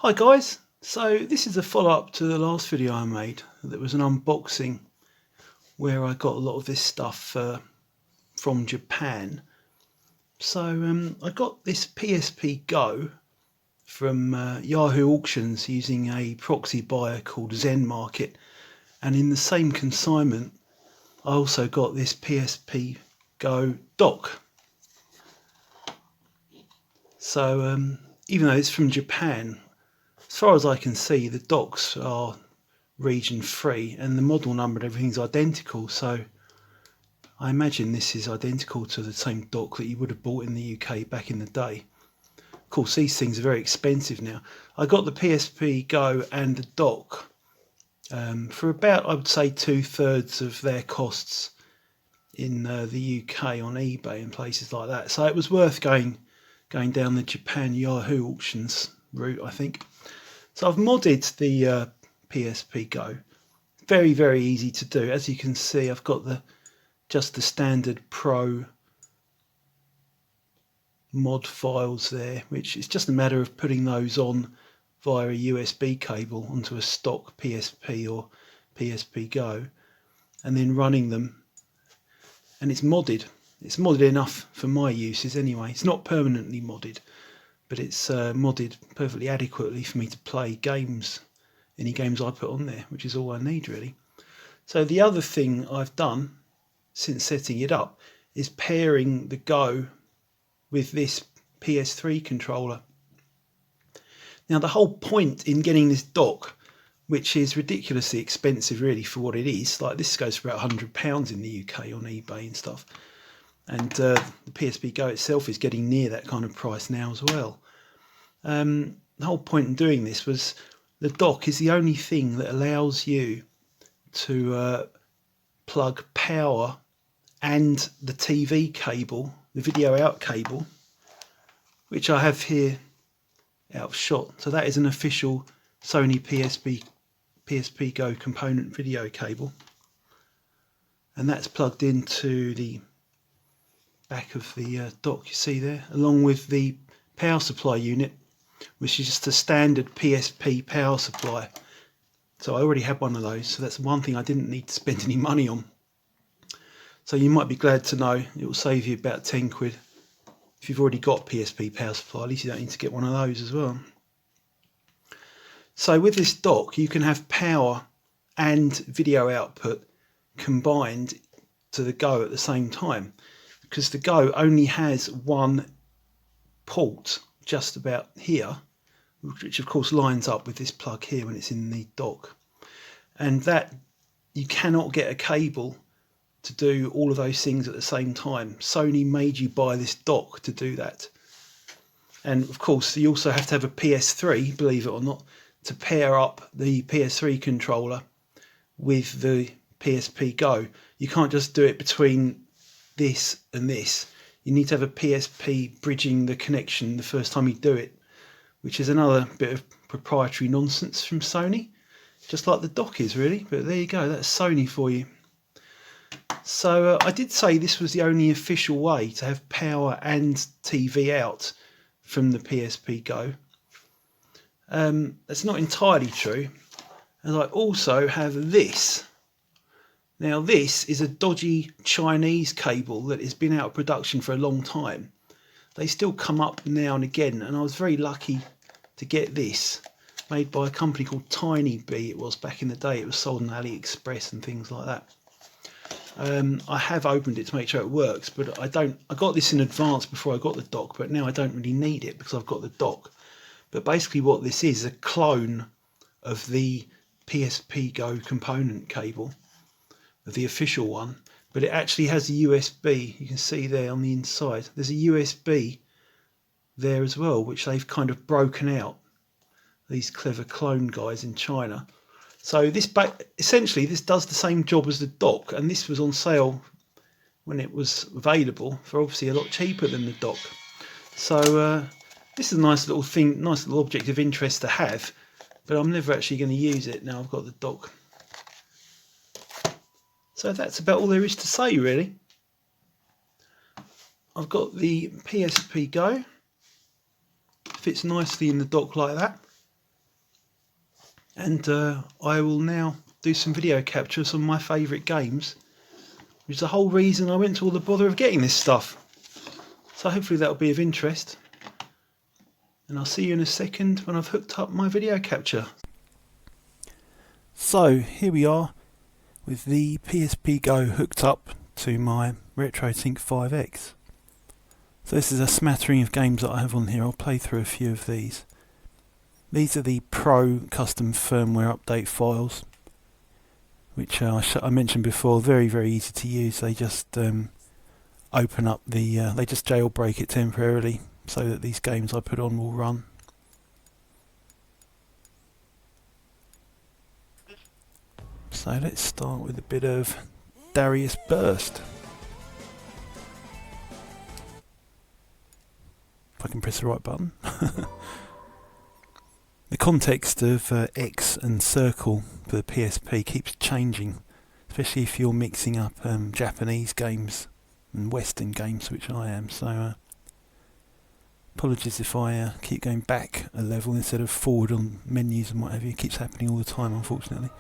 Hi guys, so this is a follow-up to the last video I made. That was an unboxing where I got a lot of this stuff from Japan. So I got this PSP Go from Yahoo Auctions using a proxy buyer called Zen Market, and in the same consignment I also got this PSP Go dock. So even though it's from Japan, as far as I can see, the docks are region free and the model number and everything's identical, so I imagine this is identical to the same dock that you would have bought in the UK back in the day. Of course, these things are very expensive now. I got the PSP Go and the dock for about, I would say, 2/3 of their costs in the UK on eBay and places like that. So it was worth going down the Japan Yahoo Auctions route, I think. So I've modded the PSP Go. Very, very easy to do. As you can see, I've got just the standard Pro mod files there, which is just a matter of putting those on via a USB cable onto a stock PSP or PSP Go and then running them. And it's modded. It's modded enough for my uses anyway. It's not permanently modded, but it's modded perfectly adequately for me to play games, any games I put on there, which is all I need really. So the other thing I've done since setting it up is pairing the Go with this PS3 controller. Now the whole point in getting this dock, which is ridiculously expensive really for what it is, like this goes for about £100 in the UK on eBay and stuff, and the PSP Go itself is getting near that kind of price now as well. The whole point in doing this was the dock is the only thing that allows you to plug power and the TV cable, the video out cable, which I have here out of shot. So that is an official Sony PSP Go component video cable, and that's plugged into the back of the dock you see there, along with the power supply unit, which is just a standard PSP power supply. So I already had one of those, so that's one thing I didn't need to spend any money on. So you might be glad to know it will save you about 10 quid. If you've already got PSP power supply, at least you don't need to get one of those as well. So with this dock you can have power and video output combined to the Go at the same time, because the Go only has one port just about here, which of course lines up with this plug here when it's in the dock, and that you cannot get a cable to do all of those things at the same time. Sony made you buy this dock to do that. And of course you also have to have a PS3, believe it or not, to pair up the PS3 controller with the PSP Go. You can't just do it between this and this. You need to have a PSP bridging the connection the first time you do it, which is another bit of proprietary nonsense from Sony, just like the dock is really. But there you go, that's Sony for you. So I did say this was the only official way to have power and TV out from the PSP Go. That's not entirely true, and I also have this. Now this is a dodgy Chinese cable that has been out of production for a long time. They still come up now and again, and I was very lucky to get this, made by a company called Tiny Bee. It was back in the day. It was sold on AliExpress and things like that. I have opened it to make sure it works, but I got this in advance before I got the dock, but now I don't really need it because I've got the dock. But basically what this is a clone of the PSP Go component cable, the official one, but it actually has a USB. You can see there on the inside there's a USB there as well, which they've kind of broken out, these clever clone guys in China. So this essentially this does the same job as the dock, and this was on sale when it was available for obviously a lot cheaper than the dock. So this is a nice little thing, nice little object of interest to have, but I'm never actually going to use it now I've got the dock. So that's about all there is to say really. I've got the PSP Go, fits nicely in the dock like that. and I will now do some video captures on my favourite games, which is the whole reason I went to all the bother of getting this stuff. So hopefully that'll be of interest, and I'll see you in a second when I've hooked up my video capture. So here we are with the PSP Go hooked up to my RetroTink 5X. So this is a smattering of games that I have on here. I'll play through a few of these. These are the Pro custom firmware update files, which I mentioned before, very easy to use. They just open up the, they just jailbreak it temporarily so that these games I put on will run. So let's start with a bit of Darius Burst. If I can press the right button. The context of X and circle for the PSP keeps changing, especially if you're mixing up Japanese games and Western games, which I am. So apologies if I keep going back a level instead of forward on menus and what have you. It keeps happening all the time, unfortunately.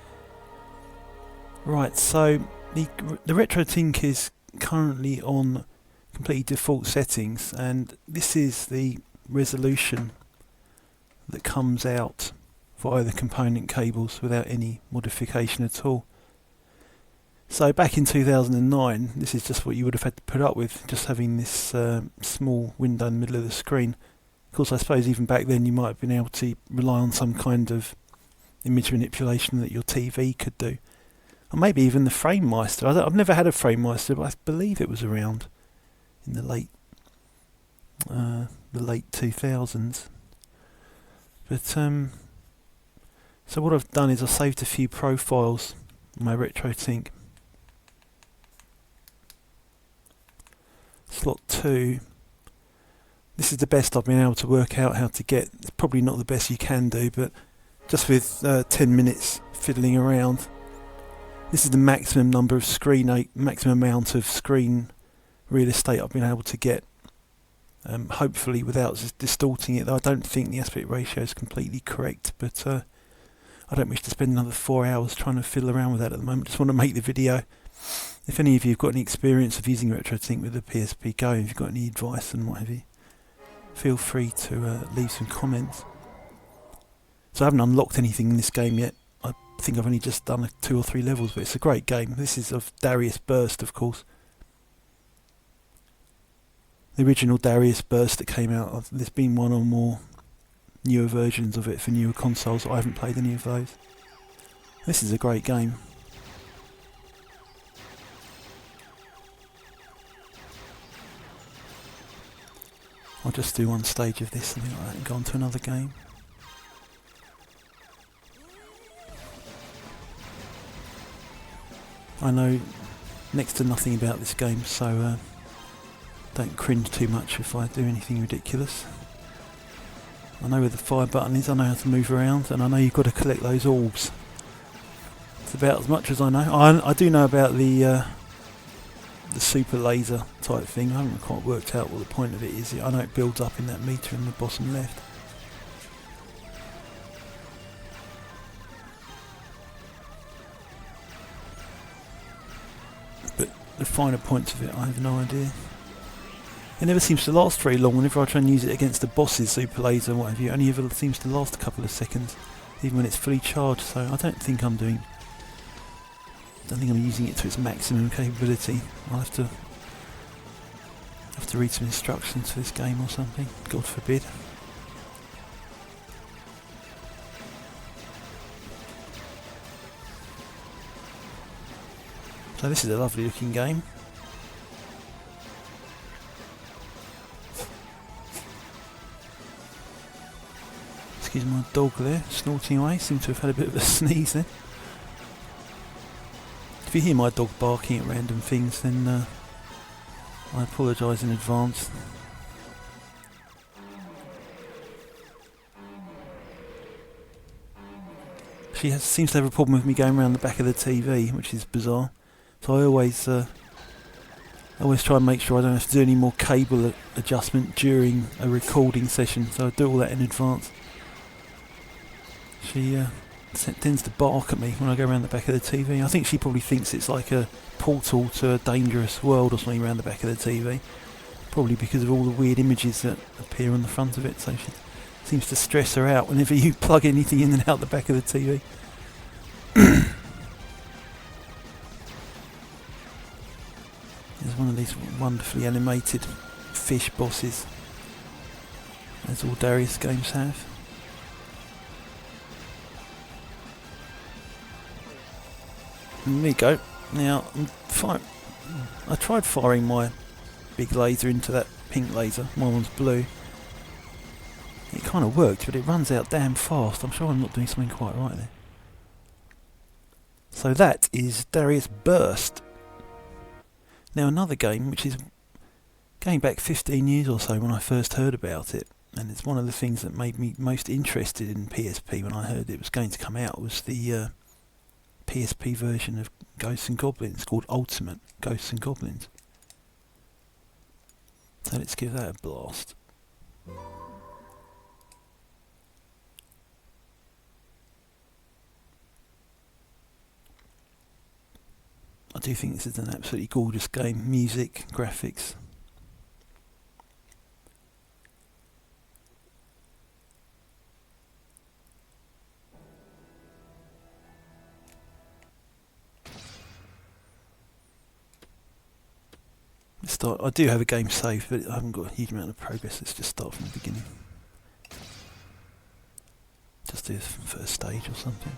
Right, so the RetroTink is currently on completely default settings, and this is the resolution that comes out via the component cables without any modification at all. So back in 2009, this is just what you would have had to put up with, just having this small window in the middle of the screen. Of course, I suppose even back then you might have been able to rely on some kind of image manipulation that your TV could do. Or maybe even the FrameMeister. I've never had a FrameMeister, but I believe it was around in the late 2000s. But so what I've done is I've saved a few profiles on my RetroTink. Slot 2. This is the best I've been able to work out how to get. It's probably not the best you can do, but just with 10 minutes fiddling around. This is the maximum number of maximum amount of screen real estate I've been able to get. Hopefully without just distorting it. Though I don't think the aspect ratio is completely correct, but I don't wish to spend another 4 hours trying to fiddle around with that at the moment. Just want to make the video. If any of you have got any experience of using RetroTink with the PSP Go, if you've got any advice and what have you, feel free to leave some comments. So I haven't unlocked anything in this game yet. I think I've only just done 2 or 3 levels, but it's a great game. This is of Darius Burst, of course. The original Darius Burst that came out, there's been one or more newer versions of it for newer consoles. I haven't played any of those. This is a great game. I'll just do one stage of this, something like that, and go on to another game. I know next to nothing about this game, so don't cringe too much if I do anything ridiculous. I know where the fire button is, I know how to move around, and I know you've got to collect those orbs. It's about as much as I know. I do know about the super laser type thing. I haven't quite worked out what the point of it is. I know it builds up in that meter in the bottom left. But the finer points of it, I have no idea. It never seems to last very long. Whenever I try and use it against the boss's super laser and what have you, it only ever seems to last a couple of seconds, even when it's fully charged. So I don't think I'm using it to its maximum capability. I'll have to read some instructions for this game or something. God forbid. So this is a lovely looking game. Excuse my dog there, snorting away. Seems to have had a bit of a sneeze there. If you hear my dog barking at random things, then I apologise in advance. She seems to have a problem with me going around the back of the TV, which is bizarre. So I always try and make sure I don't have to do any more cable adjustment during a recording session. So I do all that in advance. She tends to bark at me when I go around the back of the TV. I think she probably thinks it's like a portal to a dangerous world or something around the back of the TV. Probably because of all the weird images that appear on the front of it. So she seems to stress her out whenever you plug anything in and out the back of the TV. There's one of these wonderfully animated fish bosses, as all Darius games have. And there you go. Now, I tried firing my big laser into that pink laser. My one's blue. It kind of worked, but it runs out damn fast. I'm sure I'm not doing something quite right there. So that is Darius Burst. Now another game which is going back 15 years or so when I first heard about it, and it's one of the things that made me most interested in PSP when I heard it was going to come out, was the PSP version of Ghosts and Goblins called Ultimate Ghosts and Goblins. So let's give that a blast. I do think this is an absolutely gorgeous game. Music, graphics. Let's start. I do have a game saved, but I haven't got a huge amount of progress. Let's just start from the beginning. Just do the first stage or something.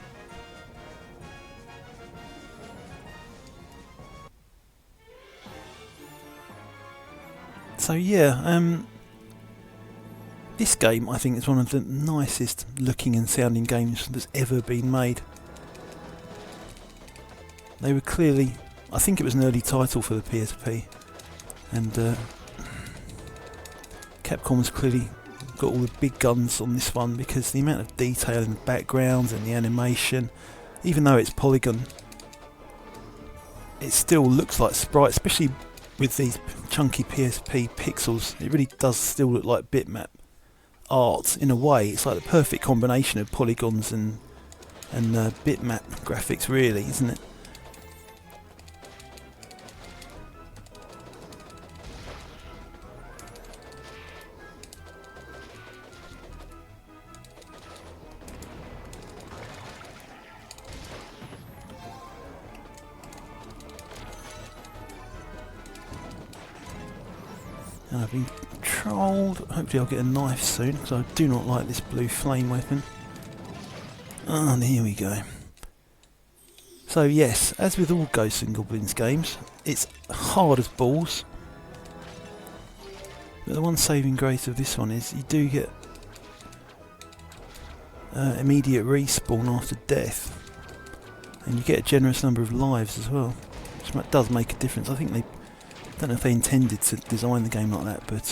So yeah, this game I think is one of the nicest looking and sounding games that's ever been made. They were clearly, I think it was an early title for the PSP, and Capcom's clearly got all the big guns on this one, because the amount of detail in the backgrounds and the animation, even though it's polygon, it still looks like sprite, especially with these chunky PSP pixels. It really does still look like bitmap art in a way. It's like the perfect combination of polygons and bitmap graphics, really, isn't it? And I've been trolled. Hopefully I'll get a knife soon, because I do not like this blue flame weapon. Ah, and here we go. So yes, as with all Ghosts and Goblins games, it's hard as balls. But the one saving grace of this one is you do get immediate respawn after death. And you get a generous number of lives as well, which does make a difference. I think I don't know if they intended to design the game like that, but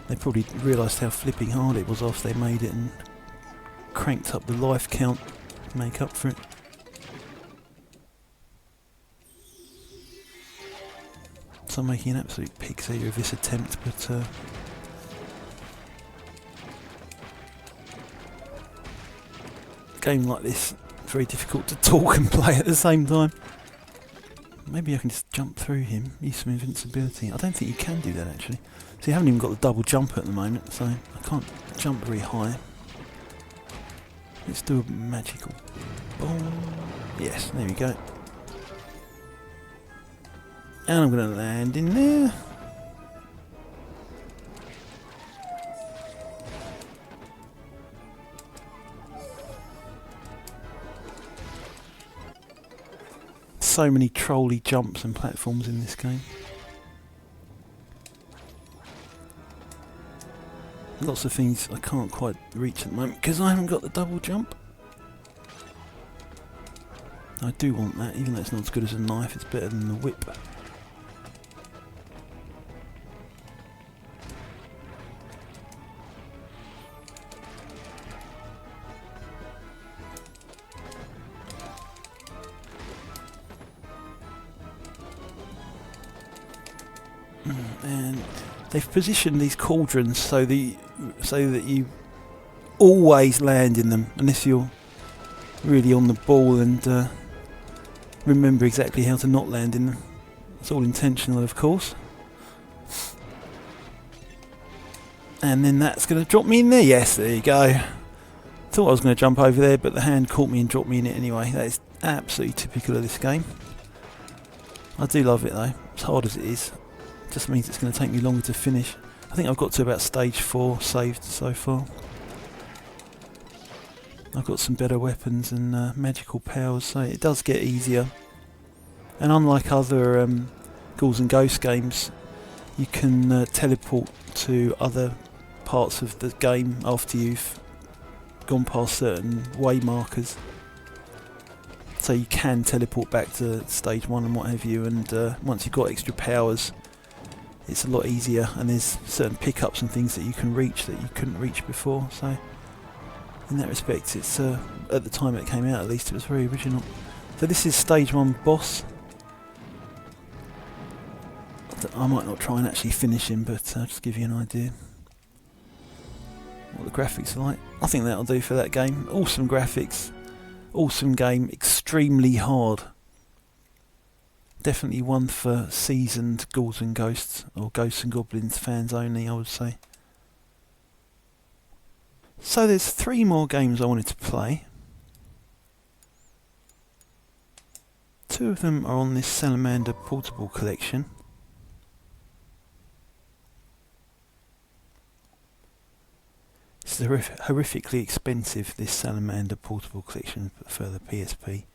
they probably realised how flipping hard it was after they made it and cranked up the life count to make up for it. So I'm making an absolute pig's ear of this attempt, but a game like this, very difficult to talk and play at the same time. Maybe I can just jump through him, use some invincibility. I don't think you can do that actually. So you haven't even got the double jump at the moment, so I can't jump very high. Let's do a magical boom. Yes, there we go. And I'm going to land in there. So many trolly jumps and platforms in this game. Lots of things I can't quite reach at the moment because I haven't got the double jump. I do want that, even though it's not as good as a knife, it's better than the whip. And they've positioned these cauldrons so that you always land in them, unless you're really on the ball and remember exactly how to not land in them. It's all intentional, of course. And then that's going to drop me in there. Yes, there you go. Thought I was going to jump over there, but the hand caught me and dropped me in it anyway. That is absolutely typical of this game. I do love it though, as hard as it is. It just means it's going to take me longer to finish. I think I've got to about stage 4 saved so far. I've got some better weapons and magical powers, so it does get easier. And unlike other Ghouls and Ghosts games, you can teleport to other parts of the game after you've gone past certain way markers. So you can teleport back to stage 1 and what have you, and once you've got extra powers, it's a lot easier, and there's certain pickups and things that you can reach that you couldn't reach before. So in that respect, it's at the time it came out, at least it was very original. So this is stage 1 boss. I might not try and actually finish him, but I'll just give you an idea what the graphics are like. I think that'll do for that game. Awesome graphics, awesome game, extremely hard. Definitely one for seasoned Ghouls and Ghosts, or Ghosts and Goblins fans only, I would say. So there's 3 more games I wanted to play. 2 of them are on this Salamander portable collection. It's horrifically expensive, this Salamander portable collection for the PSP.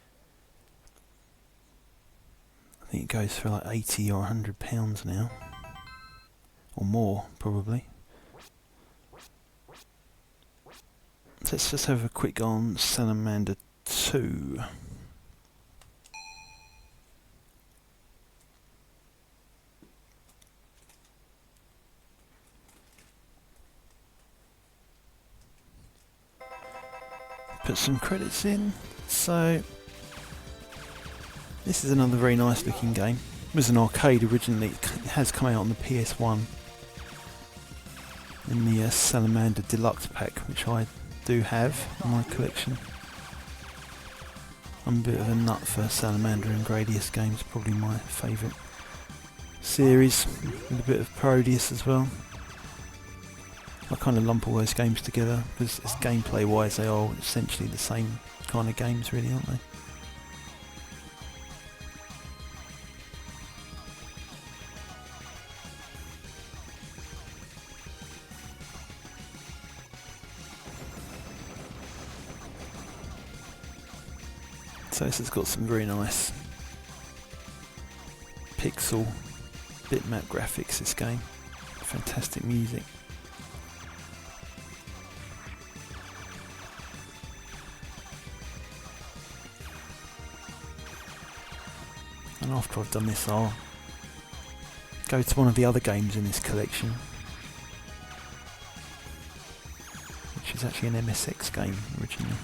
I think it goes for like £80 or £100 now, or more probably. So let's just have a quick go on Salamander 2. Put some credits in. So this is another very nice looking game. It was an arcade originally. It has come out on the PS1 in the Salamander Deluxe pack, which I do have in my collection. I'm a bit of a nut for Salamander and Gradius games, probably my favourite series, with a bit of Parodius as well. I kind of lump all those games together because gameplay wise they are essentially the same kind of games, really, aren't they? So this has got some very nice pixel bitmap graphics, this game. Fantastic music. And after I've done this, I'll go to one of the other games in this collection, which is actually an MSX game originally.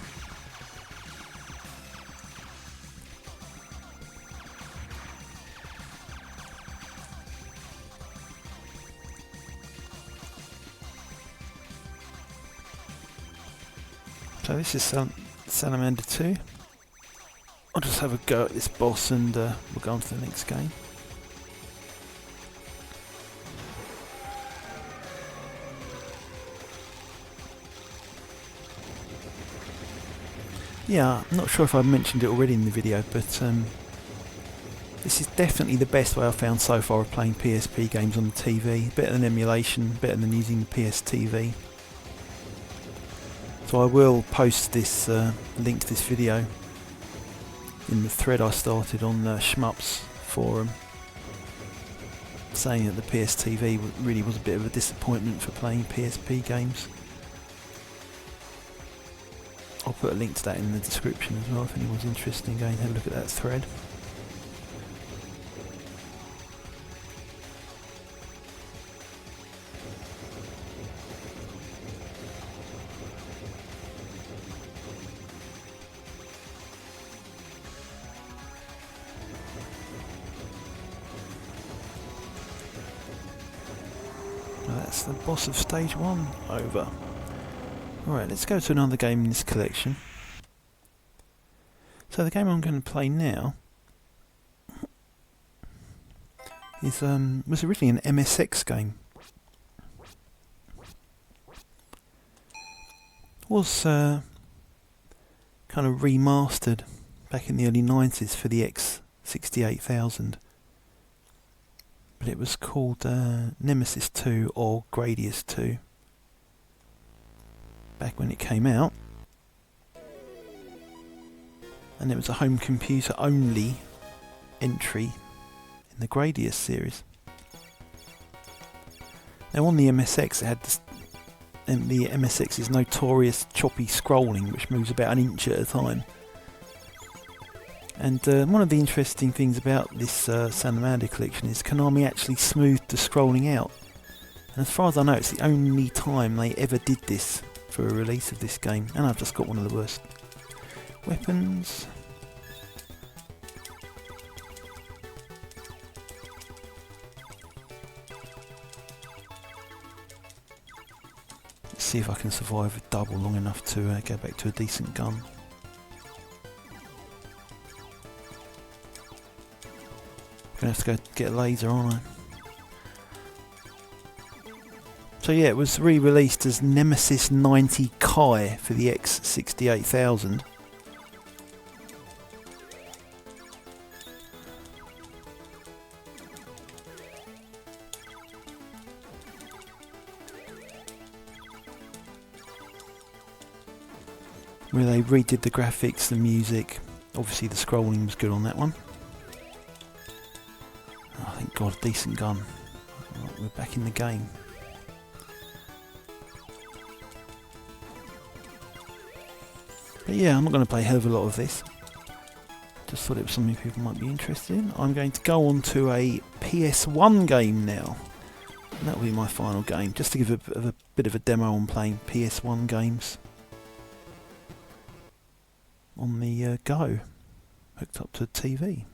So this is Salamander 2. I'll just have a go at this boss and we'll go on to the next game. Yeah, I'm not sure if I've mentioned it already in the video, but this is definitely the best way I've found so far of playing PSP games on the TV. Better than emulation, better than using the PS TV. So I will post this link to this video in the thread I started on the Shmups forum, saying that the PS TV really was a bit of a disappointment for playing PSP games. I'll put a link to that in the description as well if anyone's interested in going to have a look at that thread. that's the boss of stage 1 over. Alright, let's go to another game in this collection. So the game I'm going to play now is was originally an MSX game. Was kind of remastered back in the early 90s for the X68000. But it was called Nemesis 2 or Gradius 2 back when it came out. And it was a home computer only entry in the Gradius series. Now on the MSX it had this, the MSX's notorious choppy scrolling, which moves about an inch at a time. And one of the interesting things about this Salamander collection is Konami actually smoothed the scrolling out. And as far as I know, it's the only time they ever did this for a release of this game. And I've just got one of the worst weapons. Let's see if I can survive a double long enough to go back to a decent gun. Gonna have to go get a laser, aren't I? So yeah, it was re-released as Nemesis 90 Kai for the X68000. Where they redid the graphics, the music. Obviously the scrolling was good on that one. Oh, thank God, a decent gun. Right, we're back in the game. But yeah, I'm not going to play a hell of a lot of this. Just thought it was something people might be interested in. I'm going to go on to a PS1 game now. And that'll be my final game, just to give a bit of a demo on playing PS1 games on the go, hooked up to a TV.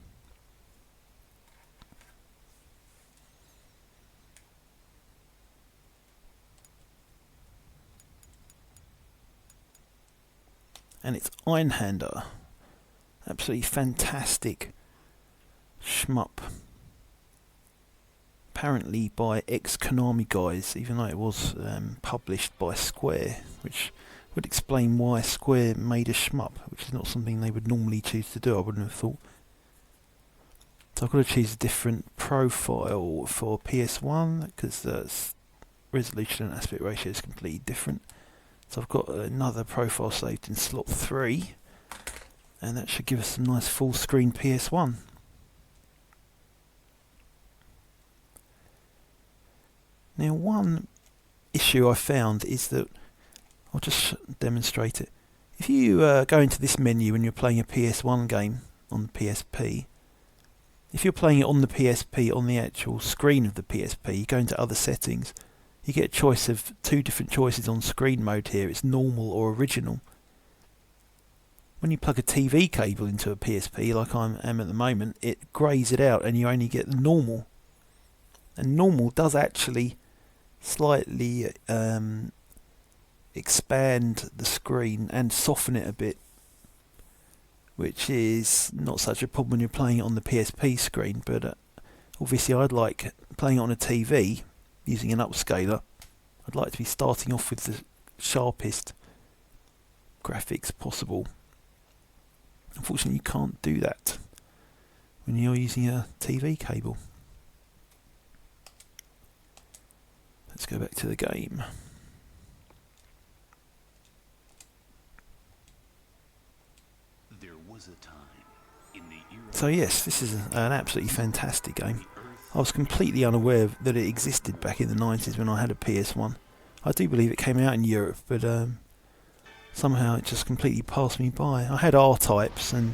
And it's Einhander. Absolutely fantastic shmup. Apparently by ex-Konami guys, even though it was published by Square, which would explain why Square made a shmup, which is not something they would normally choose to do, I wouldn't have thought. So I've got to choose a different profile for PS1, because the resolution and aspect ratio is completely different. So I've got another profile saved in slot 3, and that should give us some nice full screen PS1. Now one issue I found is that, I'll just demonstrate it. If you go into this menu when you're playing a PS1 game on the PSP, if you're playing it on the PSP, on the actual screen of the PSP, you go into other settings, you get a choice of 2 different choices on screen mode here. It's normal or original. When you plug a TV cable into a PSP, like I am at the moment, it greys it out and you only get the normal. And normal does actually slightly expand the screen and soften it a bit, which is not such a problem when you're playing it on the PSP screen, but obviously I'd like playing it on a TV using an upscaler. I'd like to be starting off with the sharpest graphics possible. Unfortunately you can't do that when you're using a TV cable. Let's go back to the game. So yes, this is an absolutely fantastic game. I was completely unaware that it existed back in the 90s when I had a PS1. I do believe it came out in Europe, but somehow it just completely passed me by. I had R-Types and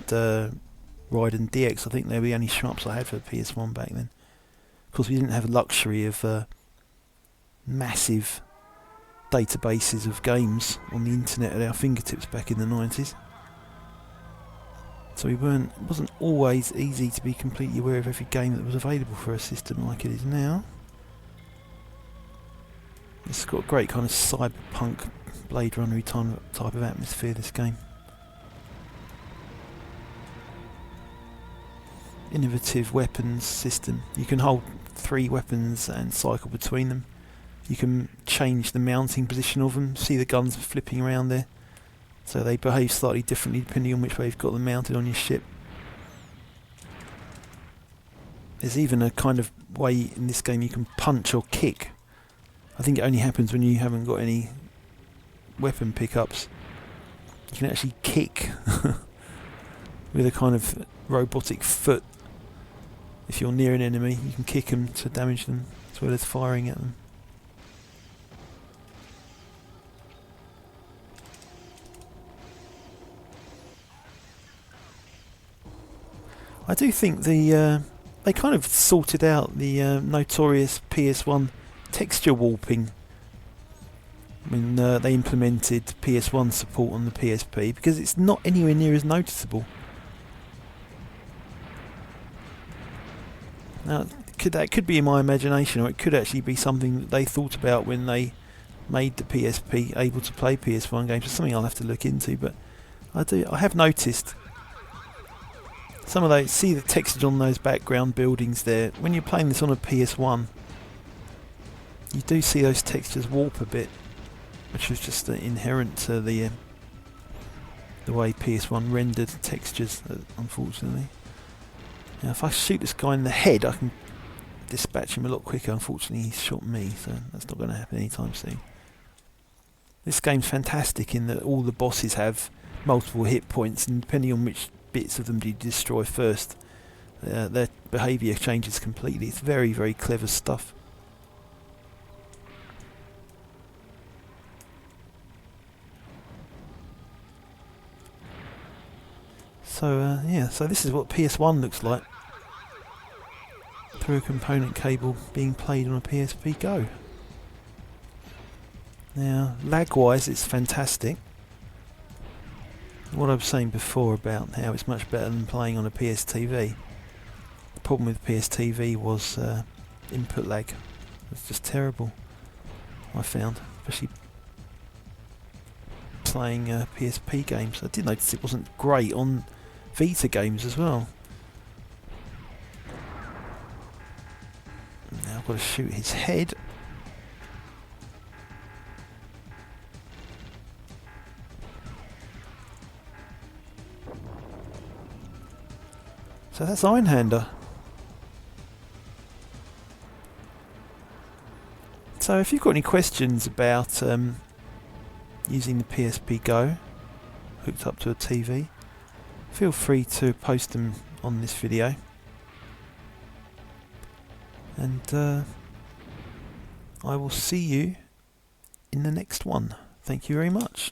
Ride and DX. I think they were the only shmups I had for PS1 back then. Of course, we didn't have the luxury of massive databases of games on the internet at our fingertips back in the 90s. So it wasn't always easy to be completely aware of every game that was available for a system like it is now. It's got a great kind of cyberpunk Blade Runner type of atmosphere, this game. Innovative weapons system. You can hold 3 weapons and cycle between them. You can change the mounting position of them. See the guns flipping around there. So they behave slightly differently depending on which way you've got them mounted on your ship. There's even a kind of way in this game you can punch or kick. I think it only happens when you haven't got any weapon pickups. You can actually kick with a kind of robotic foot. If you're near an enemy, you can kick them to damage them as well as firing at them. I do think they kind of sorted out the notorious PS1 texture warping when they implemented PS1 support on the PSP, because it's not anywhere near as noticeable. Now, that could be in my imagination, or it could actually be something that they thought about when they made the PSP able to play PS1 games. It's something I'll have to look into, but I have noticed some of those, see the textures on those background buildings there. When you're playing this on a PS1, you do see those textures warp a bit, which is just inherent to the way PS1 rendered textures, unfortunately. Now, if I shoot this guy in the head, I can dispatch him a lot quicker. Unfortunately, he's shot me, so that's not going to happen anytime soon. This game's fantastic in that all the bosses have multiple hit points, and depending on which bits of them do you destroy first, their behaviour changes completely. It's very, very clever stuff. So yeah, so this is what PS1 looks like through a component cable being played on a PSP Go. Now, lag-wise, it's fantastic. What I was saying before about how it's much better than playing on a PSTV. The problem with PSTV was input lag. It's just terrible, I found, especially playing PSP games. I did notice it wasn't great on Vita games as well. Now I've got to shoot his head. So that's Einhander. So if you've got any questions about using the PSP Go hooked up to a TV, feel free to post them on this video. And I will see you in the next one. Thank you very much.